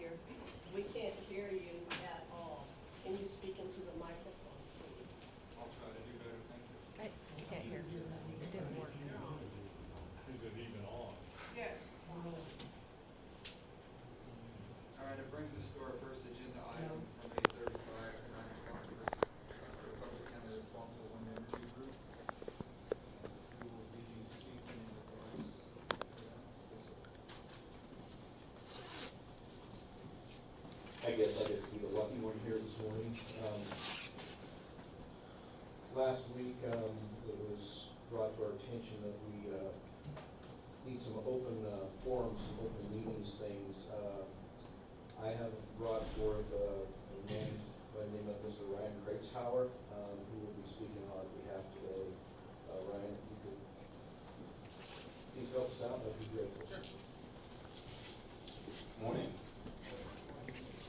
here. We can't hear you at all. Can you speak into the microphone, please? I'll try to do better, thank you. I can't hear. It didn't work. Is it even on? Yes. All right, it brings us to our first agenda item from 8:35, 9 o'clock, Republic County Responsible Wind Energy Group. Who will be speaking in regards to this one? I guess I get to be the lucky one here this morning. Last week, it was brought to our attention that we need some open forums, some open meetings things. I have brought forth a man by the name of Mr. Ryan Kreitschauer, who will be speaking on our behalf today. Ryan, if you could please help us out, I'd be grateful. Sure. Morning.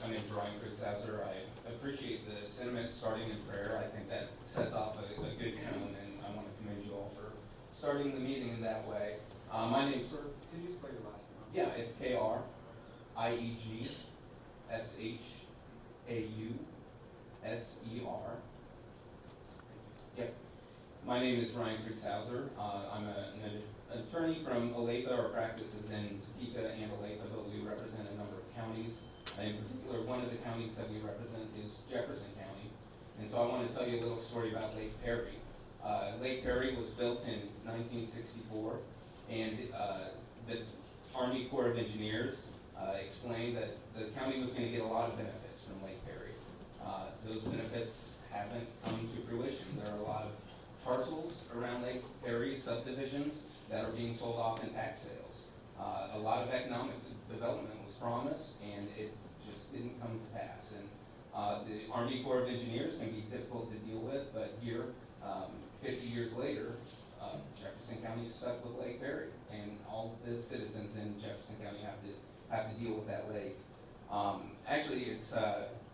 My name is Ryan Kritzhauser. I appreciate the sentiment starting in prayer. I think that sets off a good tone, and I want to commend you all for starting the meeting in that way. My name's Sir, can you spell your last name? yeah, it's Kriegshauser. Yep. My name is Ryan Kriegshauser. I'm an attorney from Olathe. Our practices in Topeka and Olathe, but we represent a number of counties. In particular, one of the counties that we represent is Jefferson County. And so I want to tell you a little story about Lake Perry. Lake Perry was built in 1964, and the Army Corps of Engineers explained that the county was going to get a lot of benefits from Lake Perry. Those benefits haven't come to fruition. There are a lot of parcels around Lake Perry, subdivisions, that are being sold off in tax sales. A lot of economic development was promised, and it just didn't come to pass. And the Army Corps of Engineers can be difficult to deal with, but here, 50 years later, Jefferson County is stuck with Lake Perry, and all the citizens in Jefferson County have to deal with that lake. Actually, it's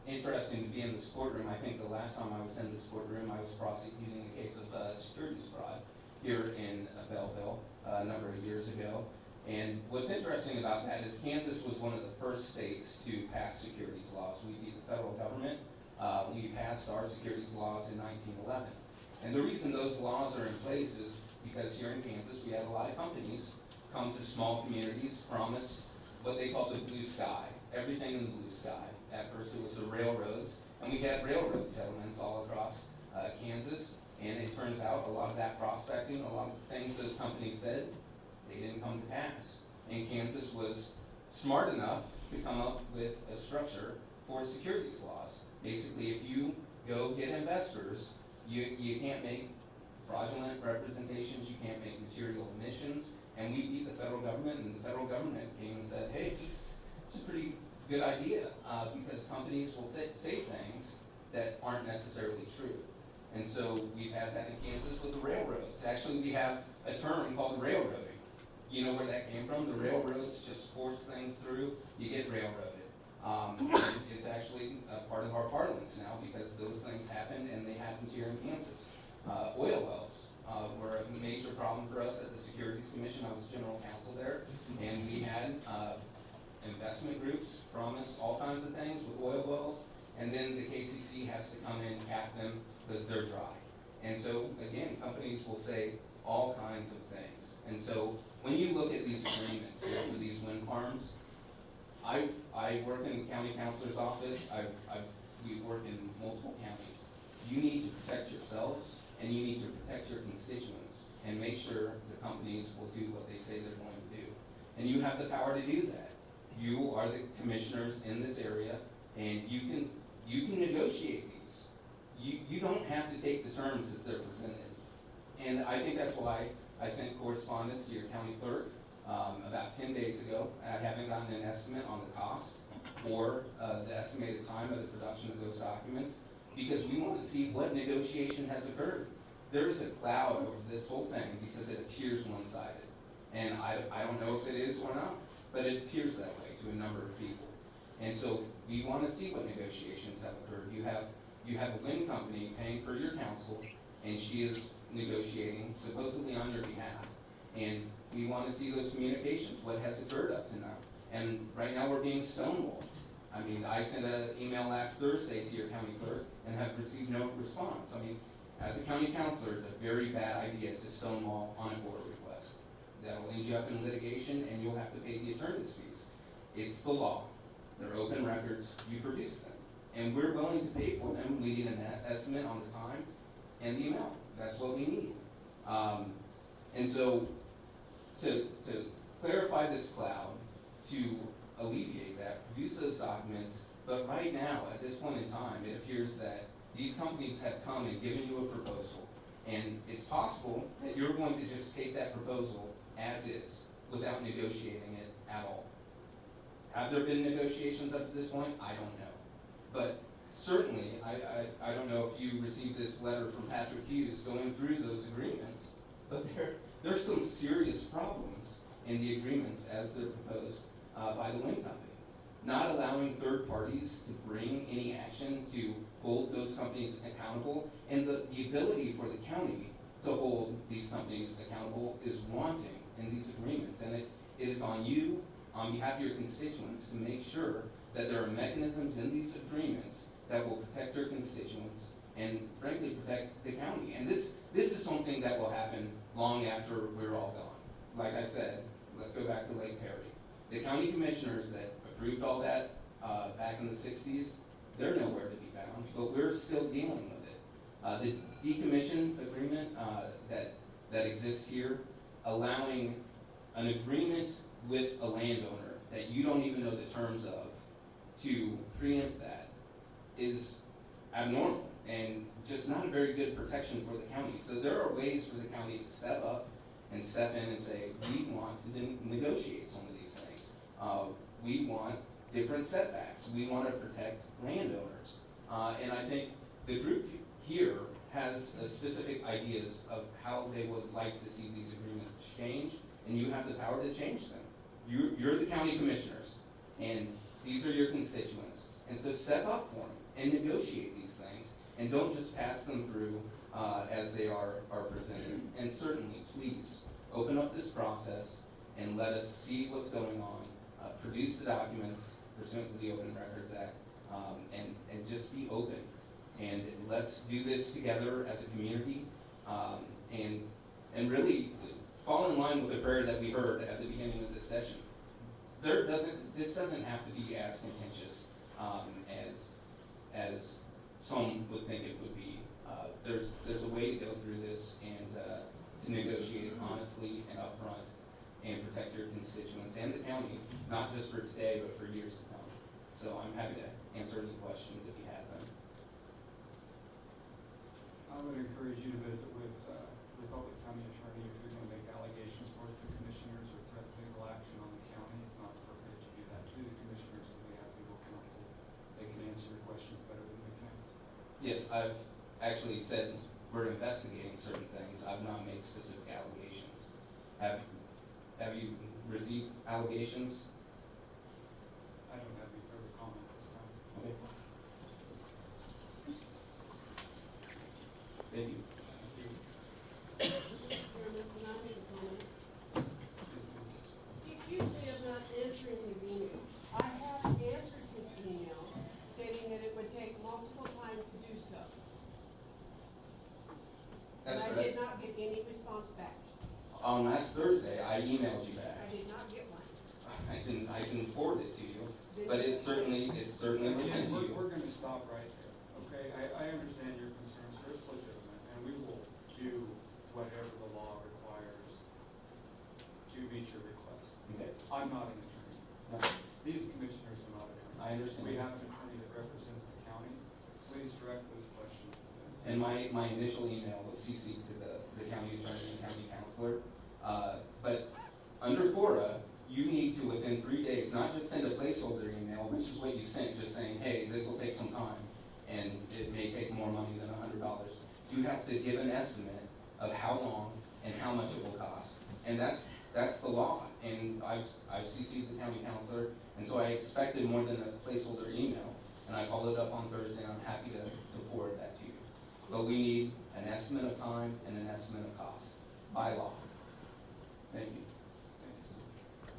interesting to be in this courtroom. I think the last time I was in this courtroom, I was prosecuting a case of securities fraud here in Belleville a number of years ago. And what's interesting about that is Kansas was one of the first states to pass securities laws. We beat the federal government. We passed our securities laws in 1911. And the reason those laws are in place is because here in Kansas, we had a lot of companies come to small communities, promise what they call the blue sky, everything in the blue sky. At first it was the railroads, and we had railroad settlements all across Kansas, and it turns out a lot of that prospecting, a lot of the things those companies said, they didn't come to pass. And Kansas was smart enough to come up with a structure for securities laws. Basically, if you go get investors, you can't make fraudulent representations, you can't make material omissions, and we beat the federal government, and the federal government came and said, hey, it's a pretty good idea, because companies will say things that aren't necessarily true. And so we've had that in Kansas with the railroads. Actually, we have a term called railroading. You know where that came from? The railroads just force things through, you get railroaded. And it's actually a part of our parlance now because those things happened, and they happened here in Kansas. Oil wells were a major problem for us at the Securities Commission. I was general counsel there, and we had investment groups promise all kinds of things with oil wells, and then the KCC has to come in and cap them because they're dry. And so, again, companies will say all kinds of things. And so, when you look at these agreements for these wind farms, I work in the county counselor's office. We work in multiple counties. You need to protect yourselves, and you need to protect your constituents, and make sure the companies will do what they say they're going to do. And you have the power to do that. You are the commissioners in this area, and you can negotiate these. You don't have to take the terms as they're presented. And I think that's why I sent correspondence to your county clerk about 10 days ago. I haven't gotten an estimate on the cost or the estimated time of the production of those documents, because we want to see what negotiation has occurred. There is a cloud over this whole thing because it appears one-sided. And I don't know if it is or not, but it appears that way to a number of people. And so we want to see what negotiations have occurred. You have a wind company paying for your counsel, and she is negotiating supposedly on your behalf. And we want to see those communications, what has occurred up to now. And right now we're being stonewalled. I mean, I sent an email last Thursday to your county clerk and have received no response. I mean, as a county counselor, it's a very bad idea to stonewall on a board request. That'll end you up in litigation and you'll have to pay the attorney's fees. It's the law. They're open records, you produce them. And we're willing to pay for them. We need an estimate on the time and the amount. That's what we need. And so, to clarify this cloud, to alleviate that, produce those documents, but right now, at this point in time, it appears that these companies have come and given you a proposal, and it's possible that you're going to just take that proposal as is, without negotiating it at all. Have there been negotiations up to this point? I don't know. But certainly, I don't know if you received this letter from Patrick Hughes going through those agreements, but there's some serious problems in the agreements as they're proposed by the wind company. Not allowing third parties to bring any action to hold those companies accountable, and the ability for the county to hold these companies accountable is wanting in these agreements. And it is on you, on behalf of your constituents, to make sure that there are mechanisms in these agreements that will protect your constituents and frankly protect the county. And this is something that will happen long after we're all gone. Like I said, let's go back to Lake Perry. The county commissioners that approved all that back in the 60s, they're nowhere to be found, but we're still dealing with it. The decommission agreement that exists here, allowing an agreement with a landowner that you don't even know the terms of to preempt that is abnormal and just not a very good protection for the county. So there are ways for the county to step up and step in and say, we want to negotiate some of these things. We want different setbacks. We want to protect landowners. And I think the group here has specific ideas of how they would like to see these agreements changed, and you have the power to change them. You're the county commissioners, and these are your constituents. And so step up for them and negotiate these things, and don't just pass them through as they are presented. And certainly, please, open up this process and let us see what's going on. Produce the documents pursuant to the Open Records Act, and just be open. And let's do this together as a community, and really fall in line with the prayer that we heard at the beginning of this session. This doesn't have to be as contentious as some would think it would be. There's a way to go through this and to negotiate honestly and upfront and protect your constituents and the county, not just for today, but for years to come. So I'm happy to answer any questions if you have them. I would encourage you to visit with the public county attorney if you're going to make allegations towards the commissioners or threaten legal action on the county. It's not appropriate to do that to the commissioners when they have legal counsel. They can answer your questions better than we can. Yes, I've actually said we're investigating certain things. I've not made specific allegations. Have you received allegations? I don't have any further comment this time. Okay. Thank you. Chairman, can I make a comment? He accused me of not answering his email. I have answered his email stating that it would take multiple times to do so. And That's I correct. did not get any response back. On last Thursday, I emailed you I back. did not get one. I can forward it to you, but it's certainly was sent Again, to you. we're going to stop right there, okay? I understand your concerns, they're legitimate, and we will do whatever the law requires to meet your request. Okay. I'm not an attorney. No, These commissioners are not attorneys. I understand. We have an attorney that represents the county. Please direct those questions to them. And my initial email was CC'd to the county attorney and county counselor. But under Cora, you need to, within 3 days, not just send a placeholder email, which is what you sent, just saying, hey, this will take some time, and it may take more money than $100. You have to give an estimate of how long and how much it will cost. And that's the law. And I've CC'd the county counselor, and so I expected more than a placeholder email, and I followed up on Thursday, and I'm happy to forward that to you. But we need an estimate of time and an estimate of cost by law. Thank you. Thank you, sir.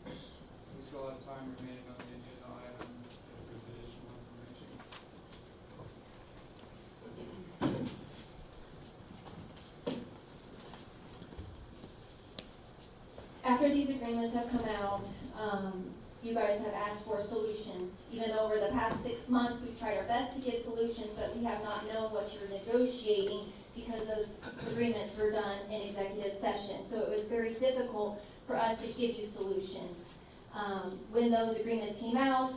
We still have time remaining on the agenda item. If there's additional after these agreements have come out, you guys have asked for solutions. Even though over the past 6 months, we've tried our best to give solutions, but we have not known what you're negotiating because those agreements were done in executive session. So it was very difficult for us to give you solutions. When those agreements came out,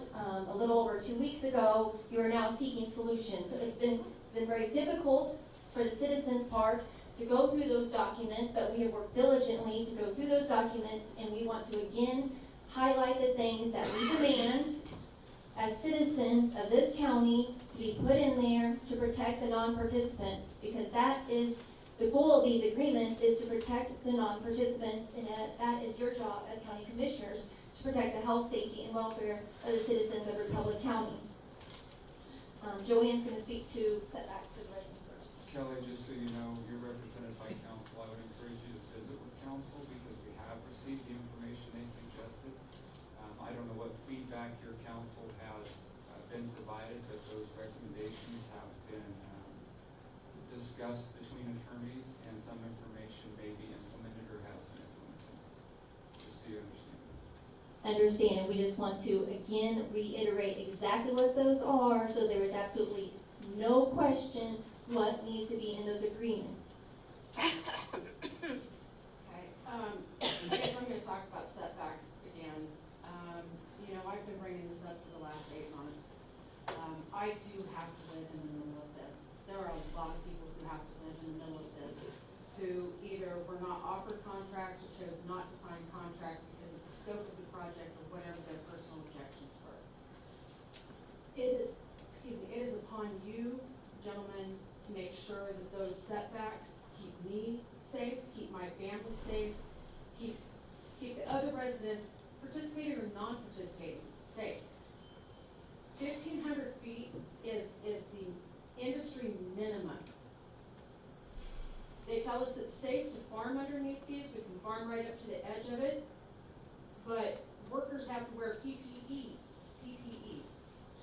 a little over 2 weeks ago, you are now seeking solutions. So it's been very difficult for the citizens' part to go through those documents, but we have worked diligently to go through those documents, and we want to again highlight the things that we demand as citizens of this county to be put in there to protect the non-participants, because that is the goal of these agreements, is to protect the non-participants, and that is your job as county commissioners, to protect the health, safety, and welfare of the citizens of Republic County. Joanne's going to speak to setbacks for the residents first. Kelly, just so you know, you're represented by council. I would encourage you to visit with council because we have received the information they suggested. I don't know what feedback your council has been provided, but those recommendations have been discussed between attorneys, and some information may be implemented or has been implemented. Just so you understand. We just want to again reiterate exactly what those are, so there is absolutely no question what needs to be in those agreements. Okay, I guess I'm gonna talk about setbacks again. I've been bringing this up for the last 8 months. I do have to live in the middle of this. There are a lot of people who have to live in the middle of this, who either were not offered contracts or chose not to sign contracts because of the scope of the project or whatever their personal objections were. It is upon you, gentlemen, to make sure that those setbacks keep me safe, keep my family safe, keep the other residents, participating or non-participating, safe. 1,500 feet is the industry minimum. They tell us it's safe to farm underneath these, we can farm right up to the edge of it, but workers have to wear PPE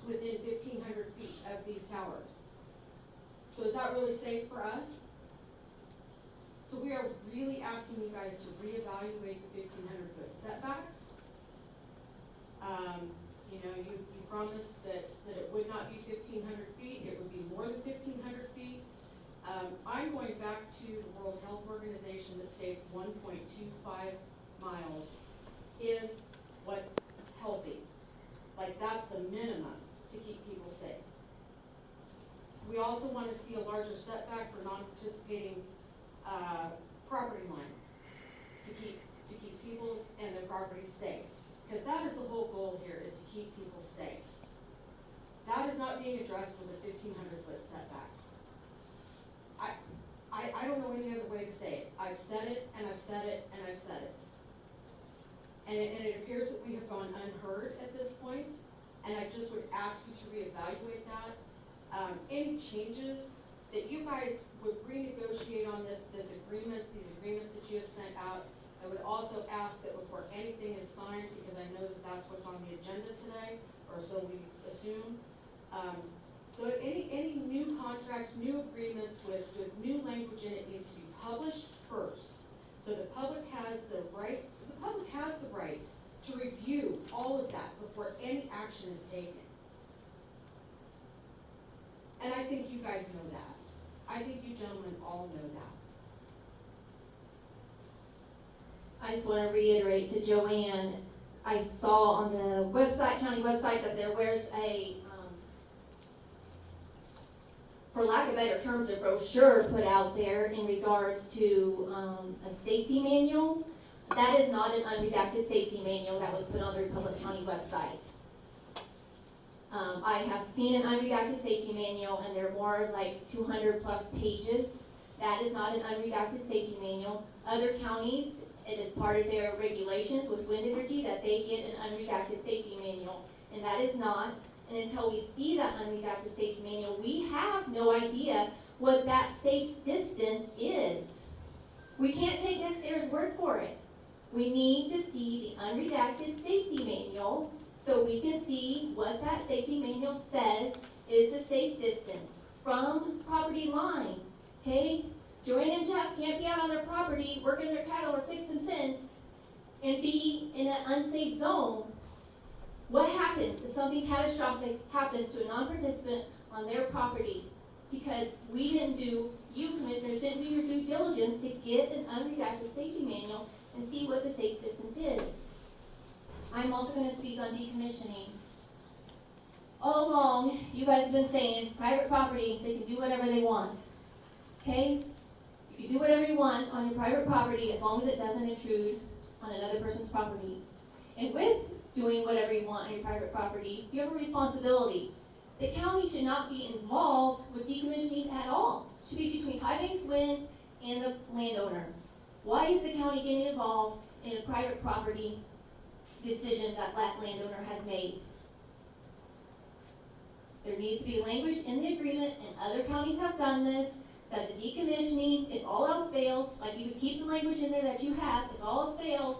within 1,500 feet of these towers. So is that really safe for us? So we are really asking you guys to reevaluate the 1,500 foot setbacks. You promised that it would not be 1,500 feet, it would be more than 1,500 feet. I'm going back to the World Health Organization that states 1.25 miles is what's healthy. Like, that's the minimum to keep people safe. We also want to see a larger setback for non-participating property lines to keep people and their property safe. Because that is the whole goal here, is to keep people safe. That is not being addressed with a 1,500 foot setback. I don't know any other way to say it. I've said it, and I've said it, and I've said it. And it appears that we have gone unheard at this point, and I just would ask you to reevaluate that. Any changes that you guys would renegotiate on these agreements that you have sent out. I would also ask that before anything is signed, because I know that that's what's on the agenda today, or so we assume. So any new contracts, new agreements with new language in it needs to be published first. So the public has the right to review all of that before any action is taken. And I think you guys know that. I think you gentlemen all know that. I just want to reiterate to Joanne, I saw on the website, county website, that there was a, for lack of better terms, a brochure put out there in regards to a safety manual. That is not an unredacted safety manual that was put on the Republic County website. I have seen an unredacted safety manual, and they're more like 200 plus pages. That is not an unredacted safety manual. Other counties, it is part of their regulations with wind energy that they get an unredacted safety manual, and that is not. And until we see that unredacted safety manual, we have no idea what that safe distance is. We can't take NextAir's word for it. We need to see the unredacted safety manual so we can see what that safety manual says is the safe distance from property line. Okay? Joanne and Jeff can't be out on their property working their cattle or fixing fence and be in an unsafe zone, what happens if something catastrophic happens to a non-participant on their property? Because we didn't do, you commissioners didn't do your due diligence to get an unredacted safety manual and see what the safe distance is. I'm also gonna speak on decommissioning. All along, you guys have been saying, private property, they can do whatever they want. Okay? You can do whatever you want on your private property as long as it doesn't intrude on another person's property. And with doing whatever you want on your private property, you have a responsibility. The county should not be involved with decommissioning at all. It should be between High Banks Wind and the landowner. Why is the county getting involved in a private property decision that landowner has made? There needs to be language in the agreement, and other counties have done this, that the decommissioning, if all else fails, like you could keep the language in there that you have, if all else fails,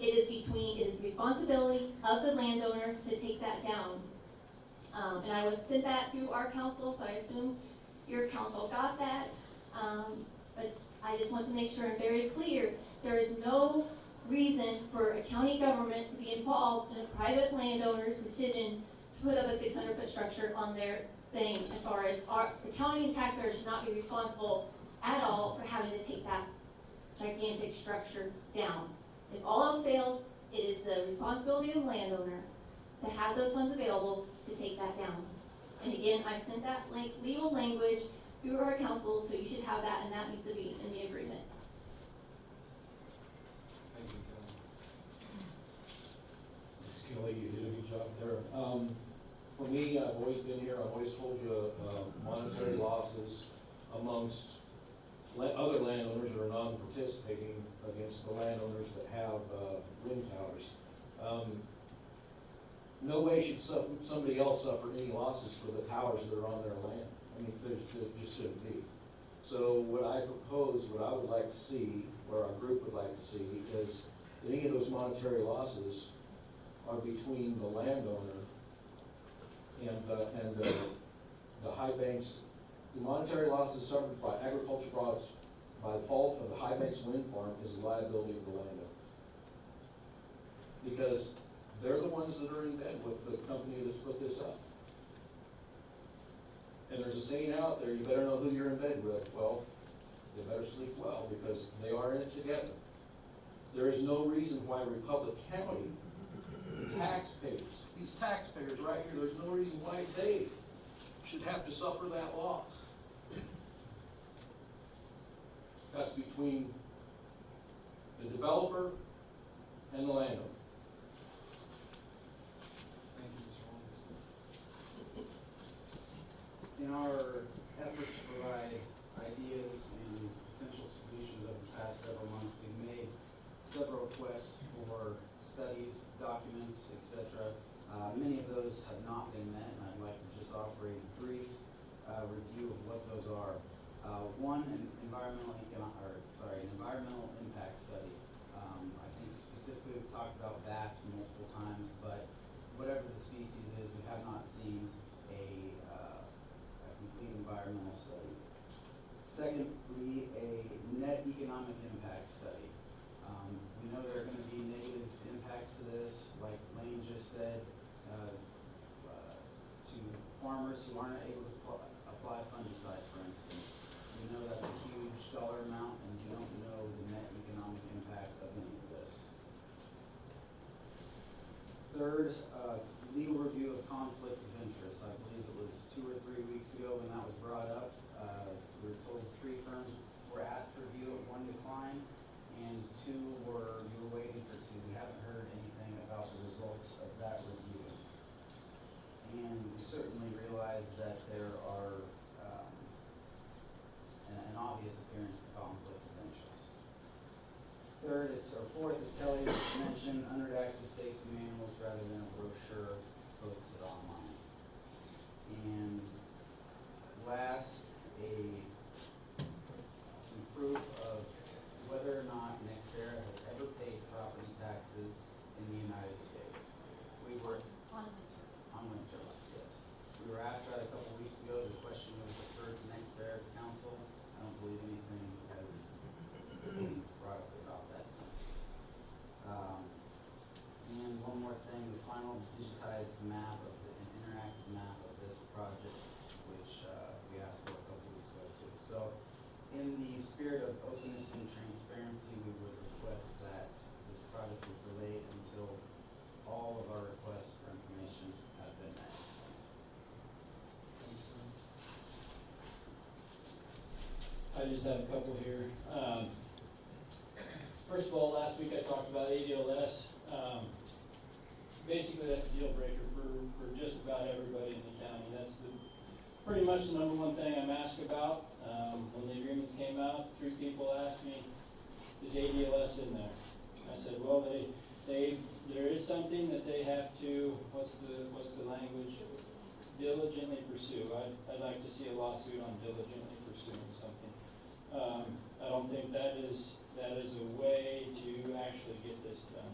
it is the responsibility of the landowner to take that down. And I was sent that through our council, so I assume your council got that. But I just want to make sure I'm very clear, there is no reason for a county government to be involved in a private landowner's decision to put up a 600-foot structure on their thing, as far as the county and taxpayers should not be responsible at all for having to take that gigantic structure down. If all else fails, it is the responsibility of the landowner to have those funds available to take that down. And again, I sent that legal language through our council, so you should have that, and that needs to be in the agreement. Thank you, Kelly. Ms. Kelly, you did a good job there. For me, I've always been here, I've always told you, monetary losses amongst other landowners that are non-participating against the landowners that have, wind towers. No way should somebody else suffer any losses for the towers that are on their land. I mean, there just shouldn't be. So what I propose, what I would like to see, or our group would like to see, is that any of those monetary losses are between the landowner and the High Banks. The monetary losses suffered by agricultural products by fault of the High Banks wind farm is the liability of the landowner. Because they're the ones that are in bed with the company that's put this up. And there's a saying out there, you better know who you're in bed with. Well, they better sleep well, because they are in it together. There is no reason why Republic County taxpayers, these taxpayers right here, there's no reason why they should have to suffer that loss. That's between the developer and the landowner. Thank you, Mr. Holmes. In our efforts to provide ideas and potential solutions over the past several months, we've made several requests for studies, documents, etc. Many of those have not been met, and I'd like to just offer a brief review of what those are. One, an environmental impact study. I think specifically we've talked about bats multiple times, but whatever the species is, we have not seen a complete environmental study. Secondly, a net economic impact study. We know there are going to be negative impacts to this, like Lane just said, to farmers who aren't able to apply fungicide, for instance. We know that's a huge dollar amount, and we don't know the net economic impact of any of this. Third, legal review of conflict of interest. I believe it was 2 or 3 weeks ago when that was brought up. We were told 3 firms were asked to review it, 1 declined, and 2 you were waiting for 2. We haven't heard anything about the results of that review. And we certainly realize that there are an obvious appearance of conflict of interest. Fourth, as Kelly mentioned, unredacted safety manuals rather than a brochure posted online. And last, some proof of whether or not Nextera has ever paid property taxes in the United States. We were on winter lights, yes. We were asked that a couple weeks ago. The question was referred to Nextera's council. I don't believe anything has been brought up about that since. final digitized map of the, an interactive map of this project, which, we asked for a couple weeks ago too. So, in the spirit of openness and transparency, we would request that this project is delayed until all of our requests for information have been met. I just have a couple here. First of all, last week I talked about ADLS. Basically, that's a deal breaker for just about everybody in the county. That's pretty much the number one thing I'm asked about. When the agreements came out, 3 people asked me, is ADLS in there? I said, well, there is something that they have to, what's the language? Diligently pursue. I'd like to see a lawsuit on diligently pursuing something. I don't think that is a way to actually get this done.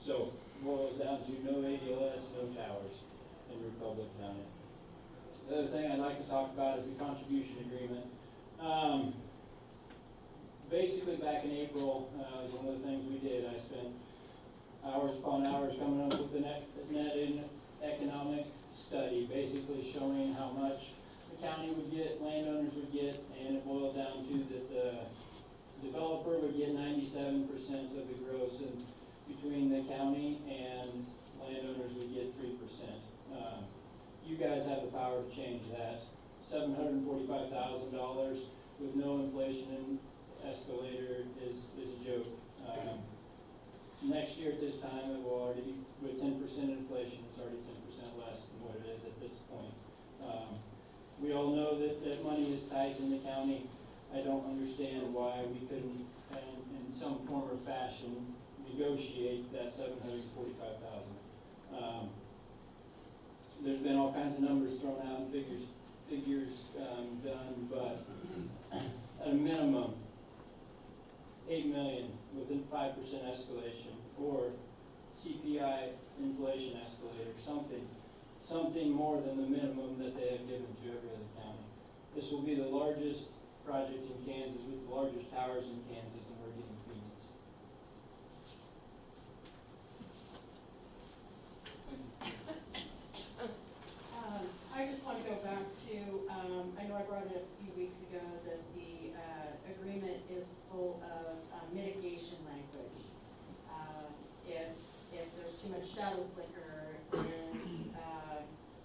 So boils down to no ADLS, no towers in Republic County. The other thing I'd like to talk about is the contribution agreement. Basically back in April, was one of the things we did. I spent hours upon hours coming up with the net economic study, basically showing how much the county would get, landowners would get, and it boiled down to that the developer would get 97% of the gross, and between the county and landowners would get 3%. You guys have the power to change that. $745,000 with no inflation escalator is a joke. Next year at this time, it will already, with 10% inflation, it's already 10% less than what it is at this point. We all know that money is tight in the county. I don't understand why we couldn't, in some form or fashion, negotiate that $745,000. There's been all kinds of numbers thrown out and figures done, but at a minimum, $8 million with a 5% escalation, or CPI inflation escalator, something more than the minimum that they have given to every other county. This will be the largest project in Kansas with the largest towers in Kansas, and we're getting Phoenix. I just want to go back to, I know I brought it up a few weeks ago that the agreement is full of mitigation language. If there's too much shadow flicker, if there's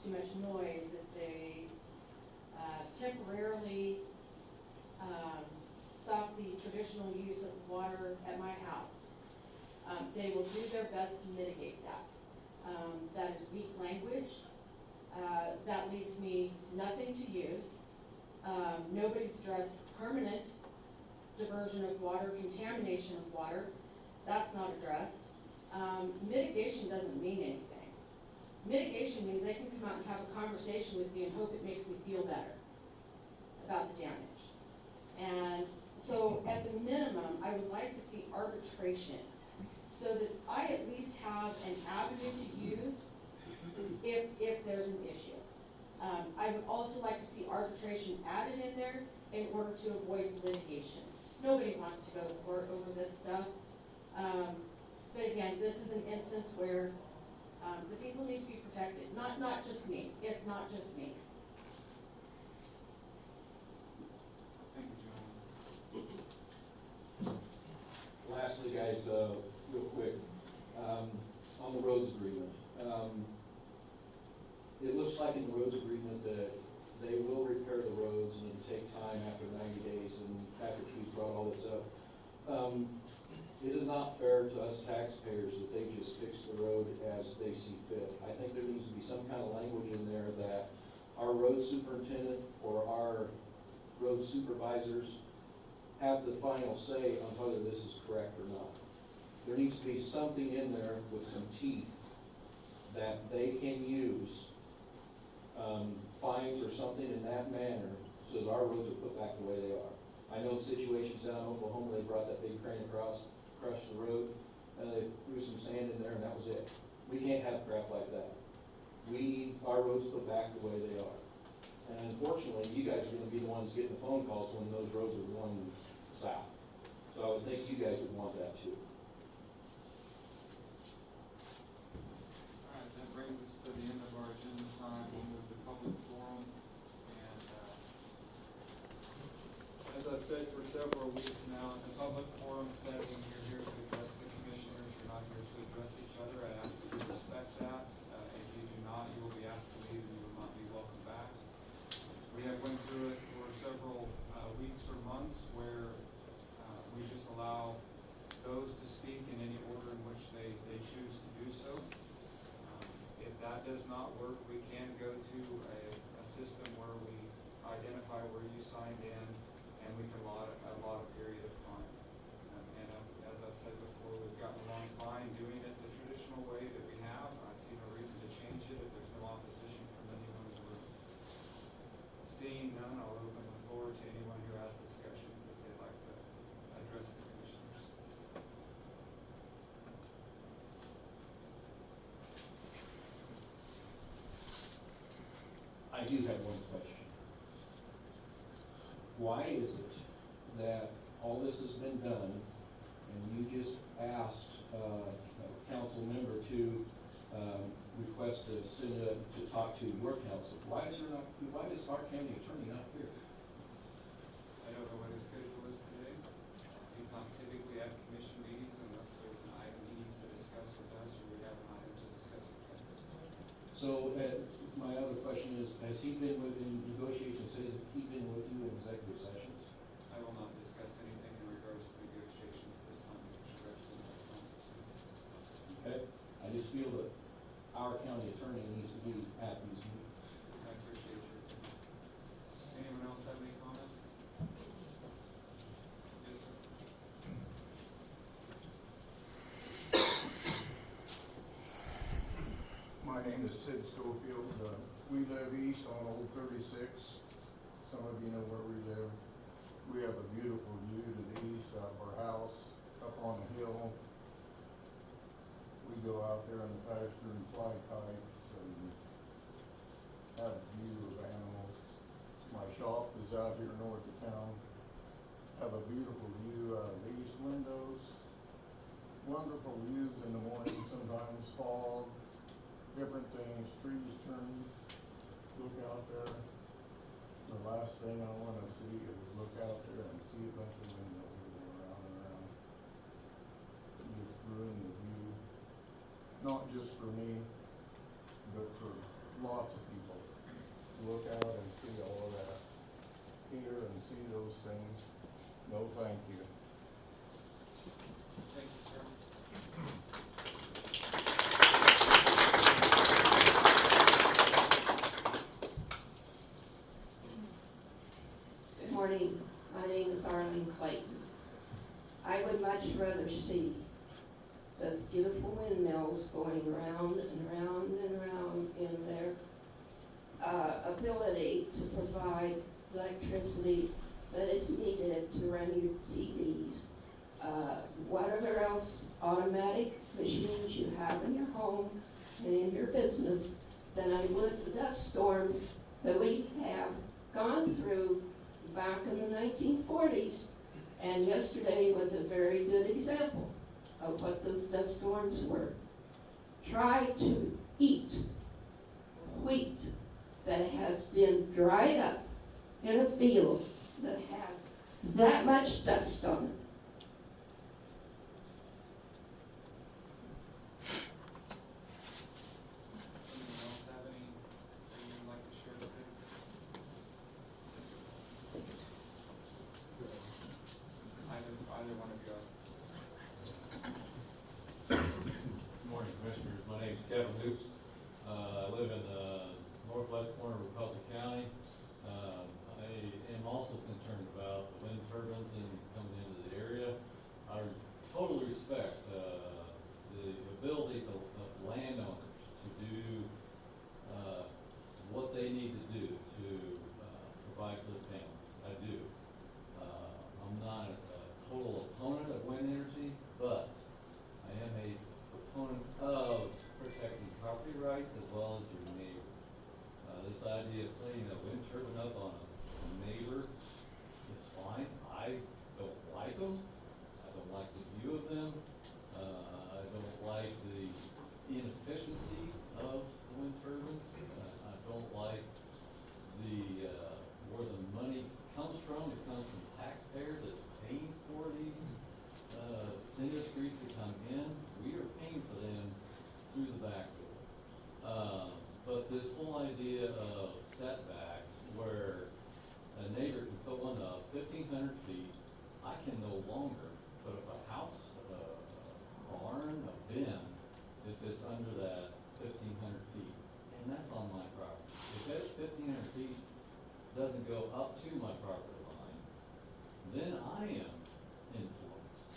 too much noise, if they temporarily stop the traditional use of water at my house, they will do their best to mitigate that. That is weak language. That leaves me nothing to use. Nobody's addressed permanent diversion of water, contamination of water. That's not addressed. Mitigation doesn't mean anything. Mitigation means they can come out and have a conversation with me and hope it makes me feel better about the damage. And so at the minimum, I would like to see arbitration so that I at least have an avenue to use if there's an issue. I would also like to see arbitration added in there in order to avoid litigation. Nobody wants to go to court over this stuff. But again, this is an instance where the people need to be protected, not just me. It's not just me. Thank you, John. Lastly, guys, real quick, on the roads agreement. It looks like in the roads agreement that they will repair the roads and it'll take time after 90 days, and Patrick Hughes brought all this up. It is not fair to us taxpayers that they just fix the road as they see fit. I think there needs to be some kind of language in there that our road superintendent or our road supervisors have the final say on whether this is correct or not. There needs to be something in there with some teeth that they can use, fines or something in that manner, so that our roads are put back the way they are. I know situations down in Oklahoma, they brought that big crane across, crushed the road, and they threw some sand in there, and that was it. We can't have crap like that. We need our roads put back the way they are. And unfortunately, you guys are gonna be the ones getting the phone calls when those roads are going south. So I would think you guys would want that too. Thank you, John. Any other questions? All right, I'll entertain a motion to adjourn. So I would think you guys would want that too. several weeks now in the public forum setting, you're here to address the commissioners, you're not here to address each other. I ask that you respect that. If you do not, you will be asked to leave and you will not be welcome back. We have went through it for several weeks or months where we just allow those to speak in any order in which they choose to do so. If that does not work, we can go to a system where we identify where you signed in and we can allot a period of time. And as I've said before, we've gotten along fine doing it the traditional way that we have. I see no reason to change it if there's no opposition from anyone in the room. Seeing none, I'll open the floor to anyone who has discussions that they'd like to address the commissioners. I do have one question. Why is it that all this has been done and you just asked a council member to request to talk to your council? Why is our county attorney not here? I don't know what his schedule is today. He's not typically at commission meetings unless there's an item he needs to discuss with us or we have an item to discuss with him. So my other question is, has he been in negotiations, has he been with you in executive sessions? I will not discuss anything in regards to negotiations at this time, Mr. Representative Council. Okay? I just feel that our county attorney needs to be at these meetings. I appreciate your opinion. Anyone else have any comments? Yes, sir. My name is Sid Schofield. We live east on Old 36. Some of you know where we live. We have a beautiful view to the east of our house, up on the hill. We go out there in the pasture and fly kites and have a view of animals. My shop is out here north of town. Have a beautiful view out of the east windows. Wonderful views in the morning, sometimes fog, different things, trees turn, look out there. The last thing I wanna see is look out there and see a bunch of windows go around and around. Just ruin the view, not just for me, but for lots of people. Look out and see all of that, hear and see those things. No, thank you. Thank you, sir. Good morning. My name is Arlene Clayton. I would much rather see those beautiful windmills going round and round and round in their ability to provide electricity that is needed to run your TVs, whatever else automatic machines you have in your home and in your business, than I would the dust storms that we have gone through back in the 1940s. And yesterday was a very good example of what those dust storms were. Try to eat wheat that has been dried up in a field that has that much dust on it. Anyone else have anything you'd like to share with him? Either one of you. Good morning, Commissioners. My name is Kevin Hoops. I live in the northwest corner of Republic County. I am also concerned about the wind turbines and coming into the this whole idea of setbacks where a neighbor can put one up 1,500 feet, I can no longer put up a house, a barn, a bin, if it's under that 1,500 feet, and that's on my property. If that 1,500 feet doesn't go up to my property line, then I am influenced.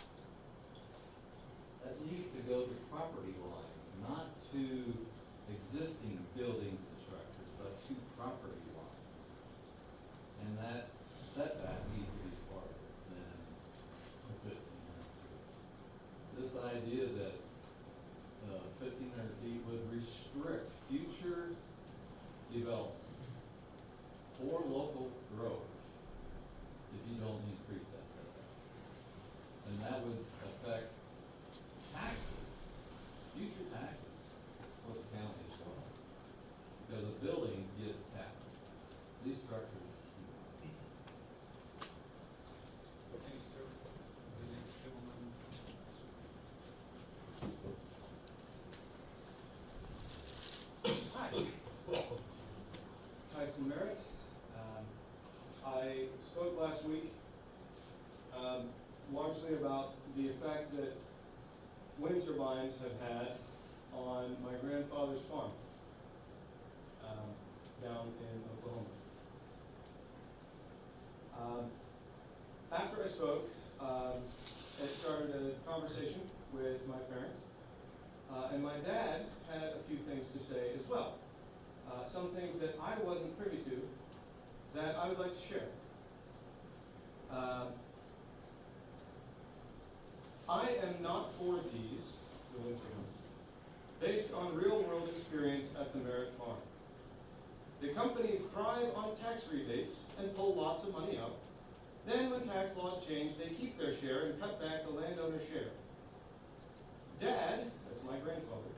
That needs to go to property lines, not to existing buildings and structures, but to property lines. And that setback needs to be farther than 1,500 feet. This idea that 1,500 feet would restrict future development for local growers if you don't increase that setback. And that would affect taxes, future taxes for the county as well. Because a building gets taxed. These structures do not. Thank you, sir. The next gentleman. Hi. Tyson Merritt. I spoke last week largely about the effect that wind turbines have had on my grandfather's farm down in Oklahoma. After I spoke, it started a conversation with my parents, and my dad had a few things to say as well. Some things that I wasn't privy to that I would like to share. I am not for these, the wind turbines, based on real-world experience at the Merritt farm. The companies thrive on tax rebates and pull lots of money out. Then when tax laws change, they keep their share and cut back the landowner's share. Dad, that's my grandfather,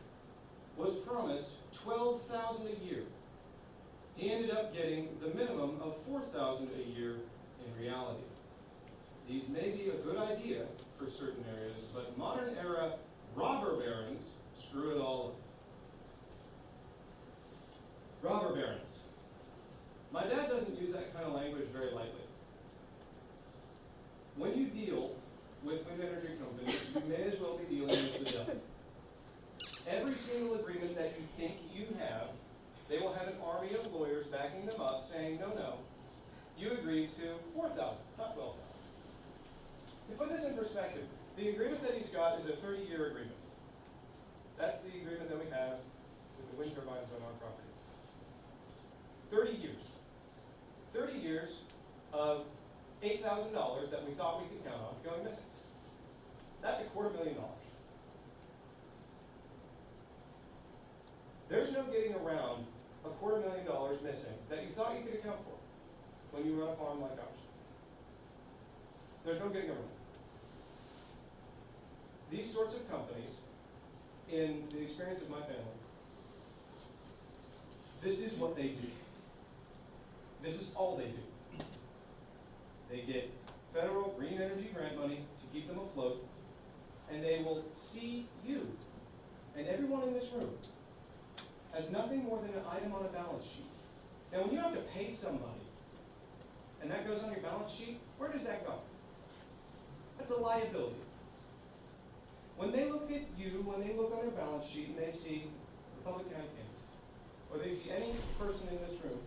was promised $12,000 a year. He ended up getting the minimum of $4,000 a year in reality. These may be a good idea for certain areas, but modern era robber barons screw it all up. Robber barons. My dad doesn't use that kind of language very lightly. When you deal with wind energy companies, you may as well be dealing with the devil. Every single agreement that you think you have, they will have an army of lawyers backing them up saying, no, you agreed to $4,000, not $12,000. To put this in perspective, the agreement that he's got is a 30-year agreement. That's the agreement that we have with the wind turbines on our property. 30 years. 30 years of $8,000 that we thought we could count on going missing. That's $250,000. There's no getting around $250,000 missing that you thought you could account for when you run a farm like ours. There's no getting around it. These sorts of companies, in the experience of my family, this is what they do. This is all they do. They get federal green energy grant money to keep them afloat, and they will see you and everyone in this room as nothing more than an item on a balance sheet. Now, when you have to pay somebody, and that goes on your balance sheet, where does that go? That's a liability. When they look at you, when they look on their balance sheet and they see Republic County, or they see any person in this room,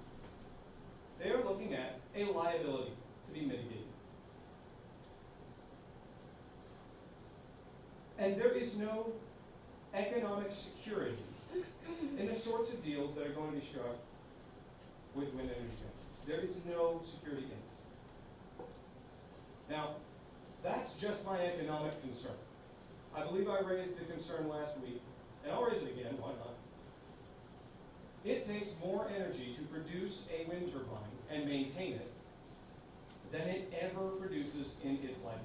they are looking at a liability to be mitigated. And there is no economic security in the sorts of deals that are going to be struck with wind energy companies. There is no security in it. Now, that's just my economic concern. I believe I raised the concern last week, and I'll raise it again, why not? It takes more energy to produce a wind turbine and maintain it than it ever produces in its lifetime.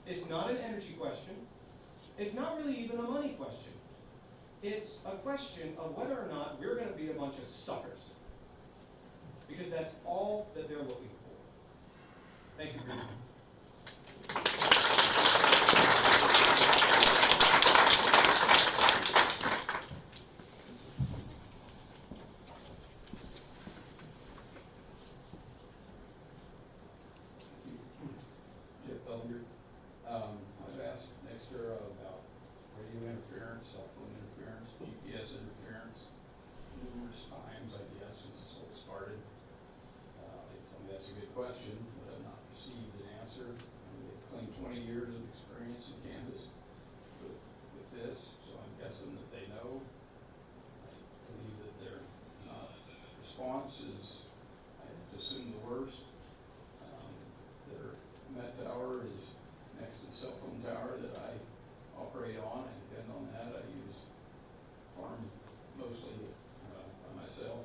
It's not an energy question. It's not really even a money question. It's a question of whether or not we're going to be a bunch of suckers. Because that's all that they're looking for. Thank you for your time. response is, I have to assume the worst. Their Met tower is next to the cell phone tower that I operate on, I depend on that, I use farm mostly by myself.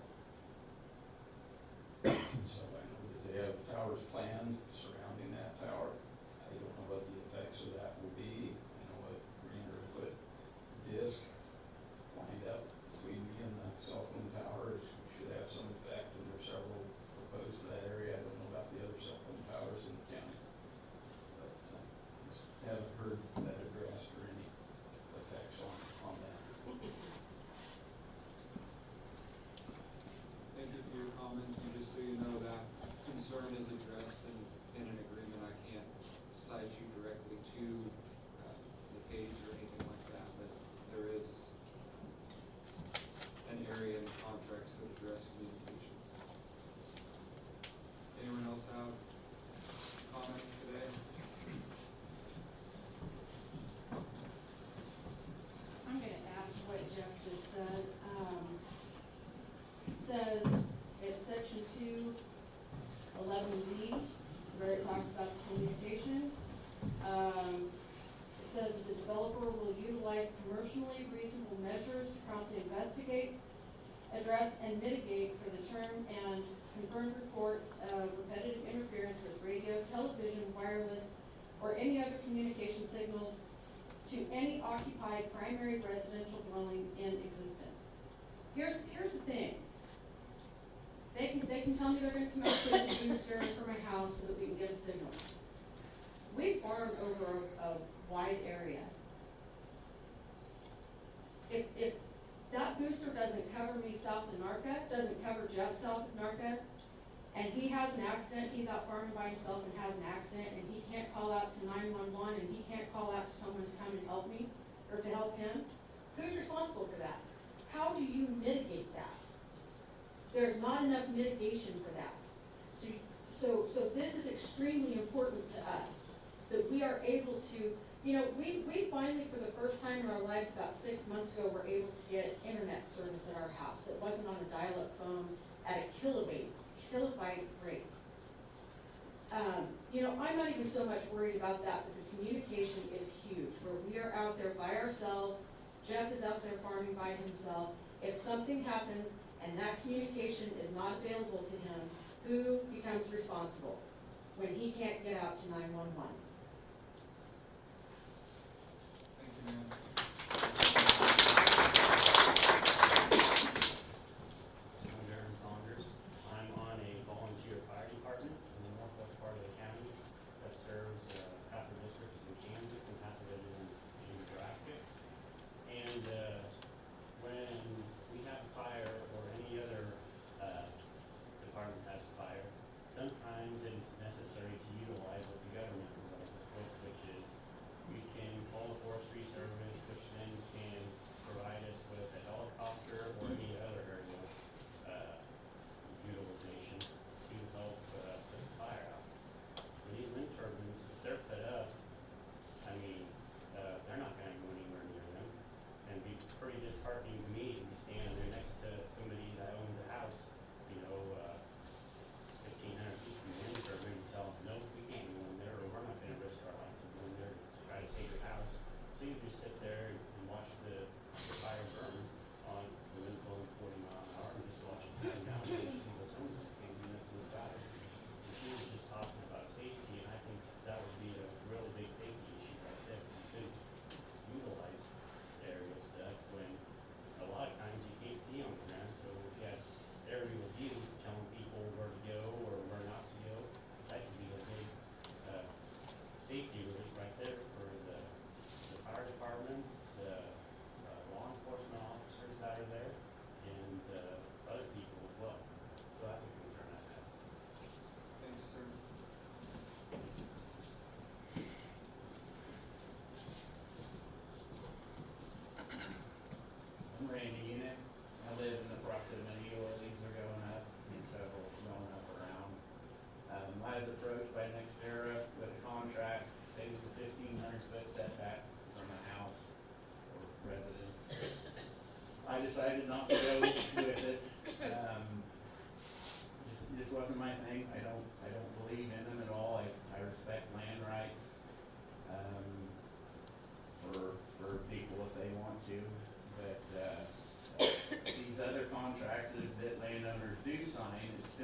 So I know that they have towers planned surrounding that tower. I don't know what the effects of that will be. I know a 300-foot disc lined up between me and the cell phone tower should have some effect, and there's several proposed for that area. I don't know about the other cell phone towers in the county. But just haven't heard that addressed or any effects on that. Thank you for your comments, and just so you know, that concern is addressed in an agreement. I can't cite you directly to the page or anything like that, but there is an area in the contracts that address communication. Anyone else have comments today? I'm gonna add to what Jeff just said. It says, it's section 211B, where it talks about the communication. It says that the developer will utilize commercially reasonable measures to promptly investigate, address, and mitigate for the term and confirmed reports of repetitive interference with radio, television, wireless, or any other communication signals to any occupied primary residential dwelling in existence. Here's the thing. They can tell me they're gonna come out with a booster for my house so that we can get a signal. We farm over a wide area. If that booster doesn't cover me south of Narca, doesn't cover Jeff south of Narca, and he has an accident, he's out farming by himself and has an accident, and he can't call out to 911, and he can't call out to someone to come and help me, or to help him, who's responsible for that? How do you mitigate that? There's not enough mitigation for that. So this is extremely important to us, that we are able to, we finally, for the first time in our lives, about 6 months ago, were able to get internet service at our house. It wasn't on a dial-up phone at a kilobyte rate. I'm not even so much worried about that, but the communication is huge, where we are out there by ourselves, Jeff is out there farming by himself. If something happens and that communication is not available to him, who becomes responsible when he can't get out to 911? Thank you, ma'am. I'm Darren Saunders. I'm on a volunteer fire department in the northwest part of the county that serves half the district in Kansas and half of it in Nebraska. And when we have a fire or any other department has a fire, sometimes it's necessary to utilize what the government provides.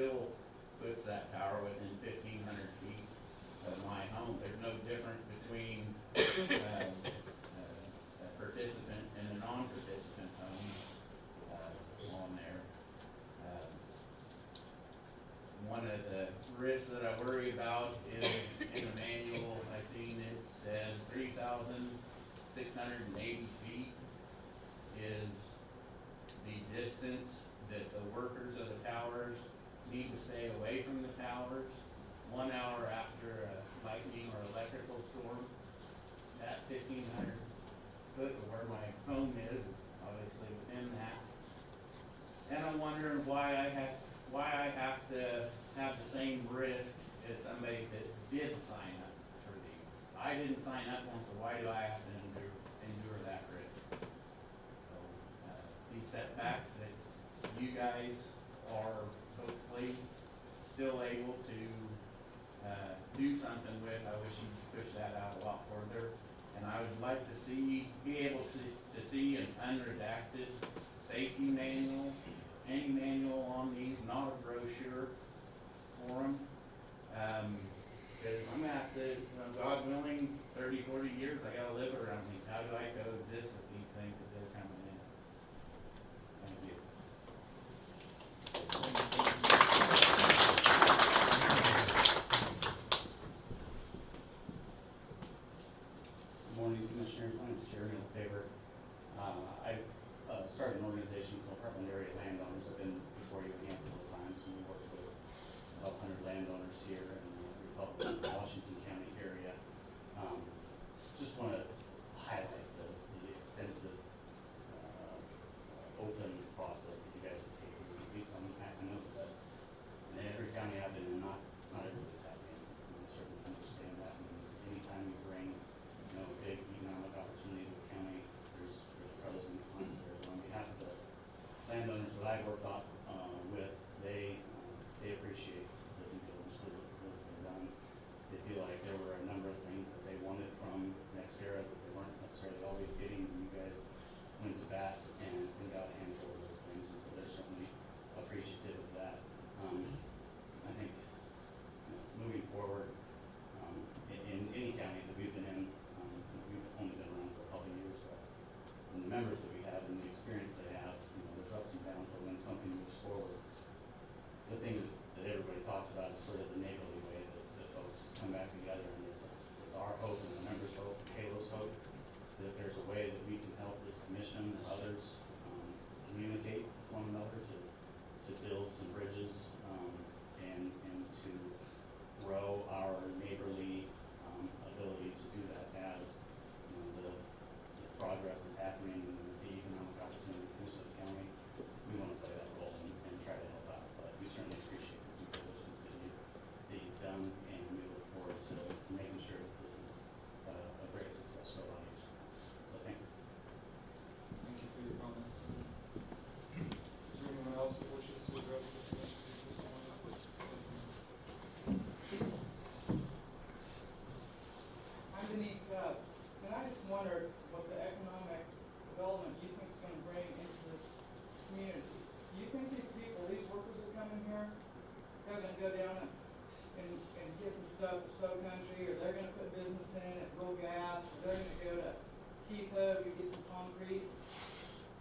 still puts that tower within 1,500 feet of my home. There's no difference between a participant and a non-participant home on there. One of the risks that I worry about is in the manual, I seen it said 3,680 feet is the distance that the workers of the towers need to stay away from the towers 1 hour after a lightning or electrical storm. That 1,500 foot of where my home is obviously within that. And I'm wondering why I have to have the same risk as somebody that did sign up for these. I didn't sign up for them, so why do I have to endure that risk? So, these setbacks that you guys are hopefully still able to do something with, I wish you'd push that out a lot further. And I would like to be able to see an unredacted safety manual, any manual on these, not a brochure for them. Because I'm gonna have to, God willing, 30, 40 years, I gotta live around these. How do I coexist with these things that they're coming in? Thank you. Good morning, Commissioners. My name is Jeremy Lefebvre. I started an organization called Heartland Area Landowners. I've been before you a handful of times, and we work with about 100 landowners here in the Republic of Washington County area. Just want to highlight the extensive open process that you guys have taken. At least I know that in every county I've been in, not everybody's happening. We certainly understand that. And anytime you bring a big economic opportunity to a county, there's pros and cons there. So on behalf of the landowners that I've worked on with, they appreciate the due diligence that's been done. They feel like there were a number of things that they wanted from NextEra that they weren't necessarily always getting, and you guys went to bat and got a handful of those things, and so they're certainly appreciative of that. I think moving forward, in any county that we've been in, we've only been around for a couple of years, but and the members that we have and the experience they have, there's ups and downs, but when something moves forward, the thing that everybody talks about is sort of the neighborly way that folks come back together, and it's our hope and the members' hope, Halo's hope, that if there's a way that we can help this commission or others communicate with one another to build some bridges and to grow our neighborly ability to do that as the progress is happening and the economic opportunity comes to the county. We want to play that role and try to help out, but we certainly appreciate the due diligence that you've done, and we look forward to making sure that this is a great success for our users. So thank you. Thank you for your comments. Is there anyone else that wishes to address the commission at this time? I'm Denise Gubb, and I just wondered what the economic development you think is going to bring into this community. Do you think these people, these workers that come in here, they're going to go down and get some stuff at So Country, or they're going to put business in at Rural Gas, or they're going to go to Keith Hub and get some concrete?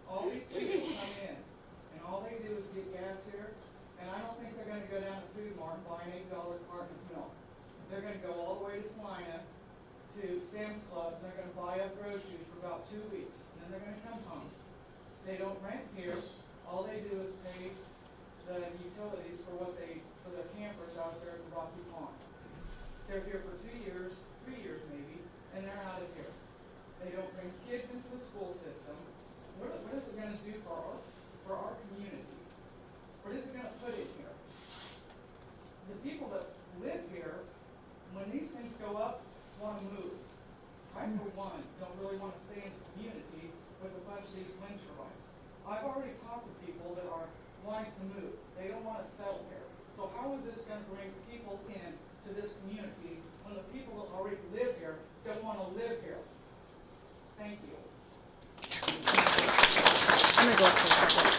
All these people come in, and all they do is get gas here, and I don't think they're going to go down to Food Mart and buy an $8 carton of milk. They're going to go all the way to Salina, to Sam's Club, and they're going to buy up groceries for about 2 weeks, and then they're going to come home. They don't rent here. All they do is pay the utilities for the campers out there at the Rocky Pond. They're here for 2 years, 3 years maybe, and they're out of here. They don't bring kids into the school system. What is it going to do for our community? What is it going to put in here? The people that live here, when these things go up, want to move. I, for one, don't really want to stay in the community with a bunch of these wind turbines. I've already talked to people that are wanting to move. They don't want to settle here. So how is this going to bring people in to this community when the people that already live here don't want to live here? Thank you. I'm going to go up for a second.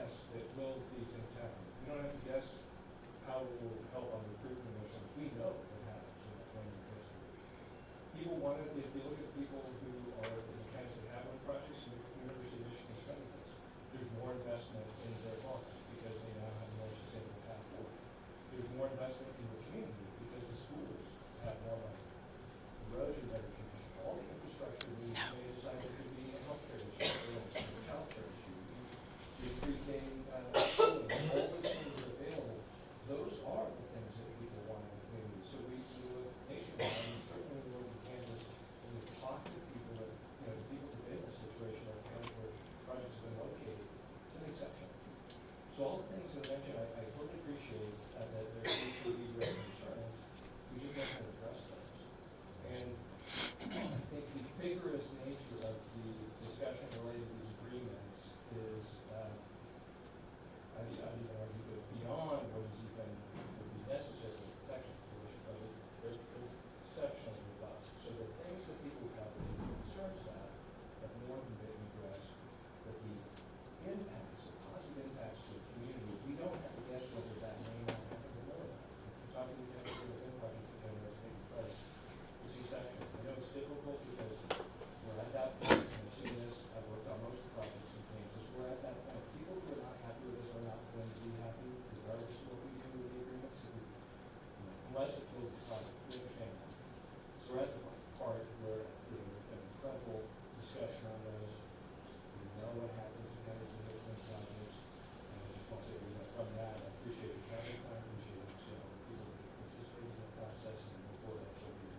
guess that will these things happen. You don't have to guess how it will help on recruitment or something. We know it happens in the 20-year history. People want it, if you look at people who are the mechanics that have on projects, the University of Michigan study this, there's more investment in their farms because they now have more sustainable path forward. There's more investment in the community because the schools have more money. The roads are better conditioned. All the infrastructure we may decide it could be a healthcare issue, or a childcare issue, to pre-K schooling, all those things are available. Those are the things that people want in the community. So we look nationwide, and certainly we look at Kansas, and we talk to people that, the people that have been in a situation like Kansas where projects have been located, it's an exception. So all the things that I mentioned, I totally appreciate that there needs to be real concerns. We just have to address those. And I think the vigorous nature of the discussion related to these agreements is, I'd even argue goes beyond what is even would be necessary for protection because they're exceptionally robust. So the things that people have concerns about have more than been addressed, but the impacts, the positive impacts to the community, we don't have to guess whether that may not happen or know that. If you're talking to the wind project that generates big price, it's exceptional. I know it's difficult because we're at that point, and I've seen this, I've worked on most projects in Kansas, we're at that point. People who are not happy with us are not going to be happy regardless of what we do with the agreements, unless it kills the project. We understand that. So we're at the part where there's an incredible discussion on those. We know what happens in Kansas and Richmond projects, and I just want to say that from that, I appreciate your time, I appreciate it, so people that participate in the process and before that should be.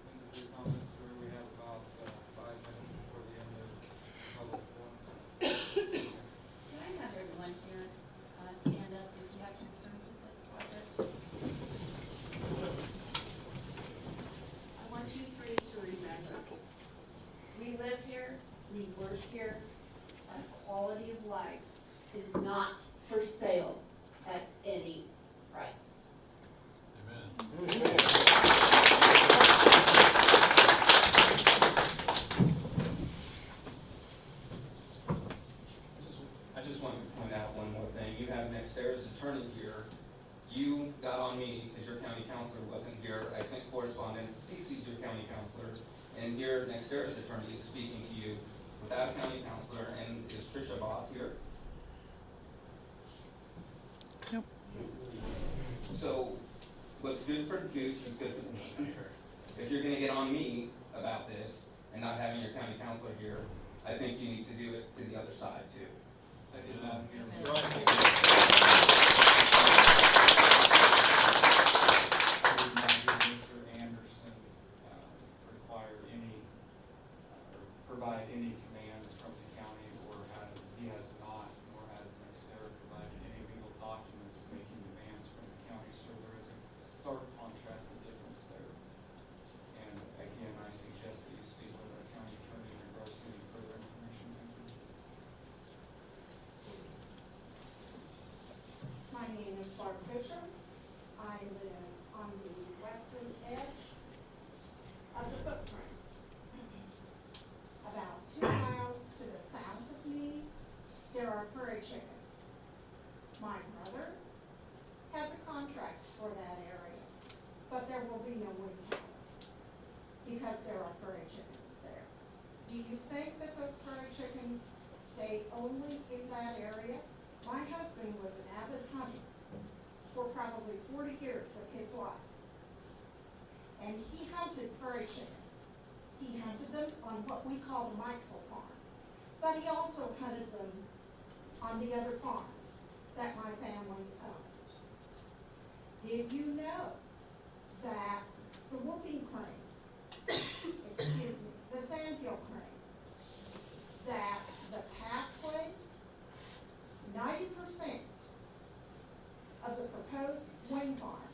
Thank you for your comments, sir. We have about 5 minutes before the end of public forum. Can I have everyone here stand up if you have concerns with this project? I want you three to remember, we live here, we work here, our quality of life is not for sale at any price. I just want to point out one more thing. You have NextEra's attorney here. You got on me because your county counselor wasn't here. I sent correspondence, CC'd your county counselor, and here NextEra's attorney is speaking to you without a county counselor. And is Tricia Both here? Nope. So what's good for the goose is good for the gander. If you're gonna get on me about this and not having your county counselor here, I think you need to do it to the other side too. I did not hear Amen. Mr. Anderson require any, or provide any commands from the county, or he has not, nor has NextEra provided any legal documents making demands from the county, so there is a stark contrast of difference there. And again, I suggest that you speak with our county attorney in regards to any further information. Thank you. My name is Barb Fisher. I live on the western edge of the footprint. About 2 miles to the south of me, there are prairie chickens. My brother has a contract for that area, but there will be no wind towers because there are prairie chickens there. Do you think that those prairie chickens stay only in that area? My husband was an avid hunter for probably 40 years of his life. And he hunted prairie chickens. He hunted them on what we call the Meixel farm. But he also hunted them on the other farms that my family owned. Did you know that the whooping crane, excuse me, the sandhill crane, that the pathway, 90% of the proposed wind farm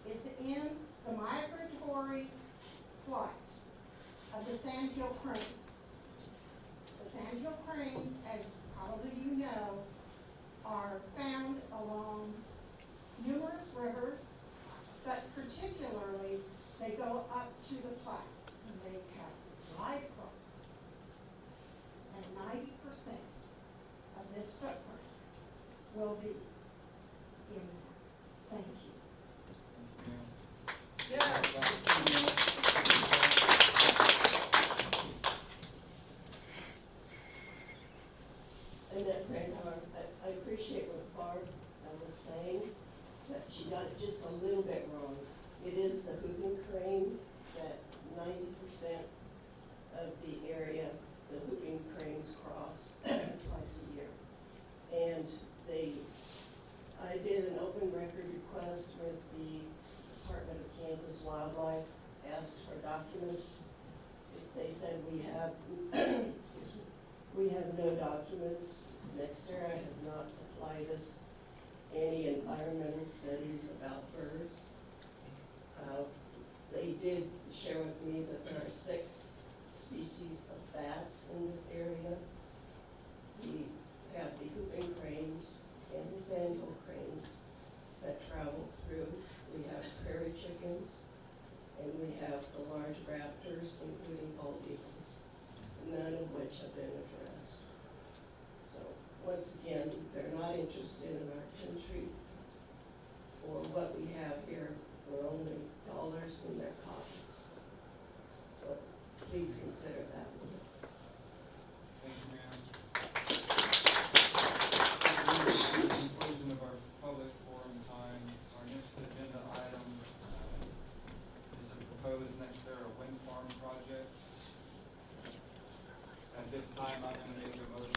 is in the migratory flight of the sandhill cranes. The sandhill cranes, as probably you know, are found along numerous rivers, but particularly they go up to the Platte and they have live crops. And 90% will be in that. Thank you. Annette Brandhart, I appreciate what Barb was saying, but she got it just a little bit wrong. It is the hooping crane that 90% of the area, the hooping cranes cross twice a year. And I did an open record request with the Department of Kansas Wildlife, asked for documents. They said we have, we have no documents. Nextera has not supplied us any environmental studies about birds. They did share with me that there are 6 species of bats in this area. We have the hooping cranes and the sandhill cranes that travel through. We have prairie chickens, and we have the large raptors, including bald eagles, none of which have been addressed. So, once again, they're not interested in our country or what we have here. We're only dollars in their pockets. So, please consider that one. Thank you, ma'am. Conclusion of our public forum time. Our next agenda item is a proposed NextEra wind farm project. At this time, I'm going to make a motion